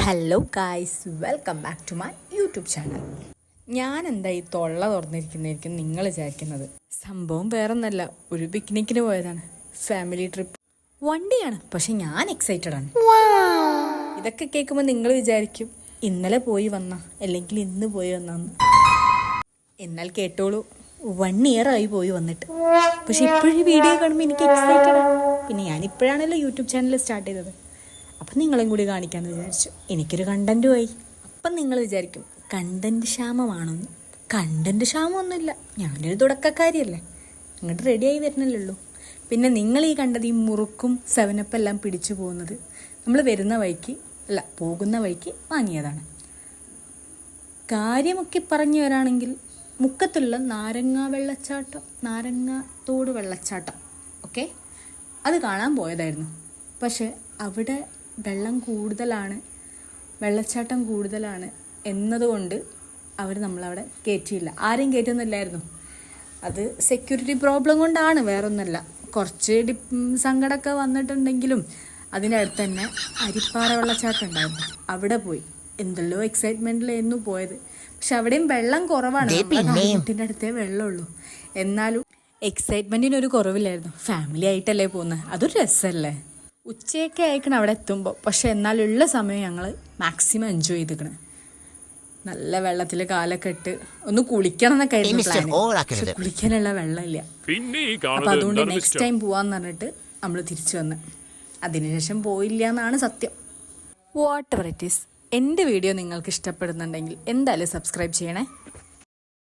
Hello guys, welcome back to my YouTube channel. ഞാൻ എന്താ ഈ തൊള്ള തുറന്നിരിക്കുന്നതായിരിക്കും നിങ്ങൾ വിചാരിക്കുന്നത്. സംഭവം വേറൊന്നല്ല, ഒരു പിക്നിക്കിന് പോയതാണ്. ഫാമിലി ട്രിപ്പ് വണ്ടിയാണ്, പക്ഷെ ഞാൻ എക്സൈറ്റഡ് ആണ്. ഇതൊക്കെ കേൾക്കുമ്പോൾ നിങ്ങൾ വിചാരിക്കും ഇന്നലെ പോയി വന്ന അല്ലെങ്കിൽ ഇന്ന് പോയി വന്നു. എന്നാൽ കേട്ടോളൂ, 1 year ആയി പോയി വന്നിട്ട്. പക്ഷെ ഇപ്പോഴും ഈ വീഡിയോ കാണുമ്പോൾ എനിക്ക് എക്സൈറ്റഡ് ആണ്. പിന്നെ ഞാൻ ഇപ്പോഴാണല്ലോ യൂട്യൂബ് ചാനൽ സ്റ്റാർട്ട് ചെയ്തത്. അപ്പം നിങ്ങളെയും കൂടി കാണിക്കാമെന്ന് വിചാരിച്ചു. എനിക്കൊരു കണ്ടൻറ്റുമായി. അപ്പം നിങ്ങൾ വിചാരിക്കും കണ്ടൻറ്റ് ക്ഷാമമാണോന്ന്. കണ്ടൻറ്റ് ക്ഷാമമൊന്നുമില്ല, ഞാനൊരു തുടക്കക്കാരിയല്ലേ, അങ്ങോട്ട് റെഡിയായി വരുന്നില്ലല്ലോ. പിന്നെ നിങ്ങൾ ഈ കണ്ടത് ഈ മുറുക്കും 7up എല്ലാം പിടിച്ചു പോകുന്നത് നമ്മൾ പോകുന്ന വഴിക്ക് വാങ്ങിയതാണ്. കാര്യമൊക്കെ പറഞ്ഞു വരാണെങ്കിൽ മുക്കത്തുള്ള നാരങ്ങാത്തോട് വെള്ളച്ചാട്ടം ഓക്കെ, അത് കാണാൻ പോയതായിരുന്നു. പക്ഷെ അവിടെ വെള്ളച്ചാട്ടം കൂടുതലാണ് എന്നതുകൊണ്ട് അവർ നമ്മളവിടെ കയറ്റിയില്ല. ആരെയും കയറ്റുന്നില്ലായിരുന്നു. അത് സെക്യൂരിറ്റി പ്രോബ്ലം കൊണ്ടാണ്, വേറൊന്നുമല്ല. കുറച്ച് സങ്കടമൊക്കെ വന്നിട്ടുണ്ടെങ്കിലും അതിനടുത്ത് തന്നെ അരിപ്പാറ വെള്ളച്ചാട്ടം ഉണ്ടായിരുന്നു. അവിടെ പോയി എന്തെല്ലോ എക്സൈറ്റ്മെൻറ്റിലായിരുന്നു പോയത്. പക്ഷെ അവിടെയും വെള്ളം കുറവാണ്, വീട്ടിൻ്റെ അടുത്തേ വെള്ളമുള്ളൂ. എന്നാലും എക്സൈറ്റ്മെൻറ്റിനൊരു കുറവില്ലായിരുന്നു. ഫാമിലി ആയിട്ടല്ലേ പോകുന്നത്, അതൊരു രസമല്ലേ. ഉച്ചയൊക്കെ ആയിക്കണം അവിടെ എത്തുമ്പോൾ. പക്ഷെ എന്നാലുള്ള സമയം ഞങ്ങൾ മാക്സിമം എൻജോയ് ചെയ്തിരിക്കണം. നല്ല വെള്ളത്തിൽ കാലൊക്കെ ഇട്ട് ഒന്ന് കുളിക്കണം എന്നൊക്കെ ആയിരുന്നു പ്ലാൻ. പക്ഷെ കുളിക്കാനുള്ള വെള്ളമില്ല. അപ്പം അതുകൊണ്ട് നെക്സ്റ്റ് ടൈം പോവാന്ന് പറഞ്ഞിട്ട് നമ്മൾ തിരിച്ചു വന്ന്. അതിനുശേഷം പോയില്ല എന്നാണ് സത്യം. വാട്ട് എവർ ഇറ്റ് ഈസ്, എൻ്റെ വീഡിയോ നിങ്ങൾക്ക് ഇഷ്ടപ്പെടുന്നുണ്ടെങ്കിൽ എന്തായാലും സബ്സ്ക്രൈബ് ചെയ്യണേ.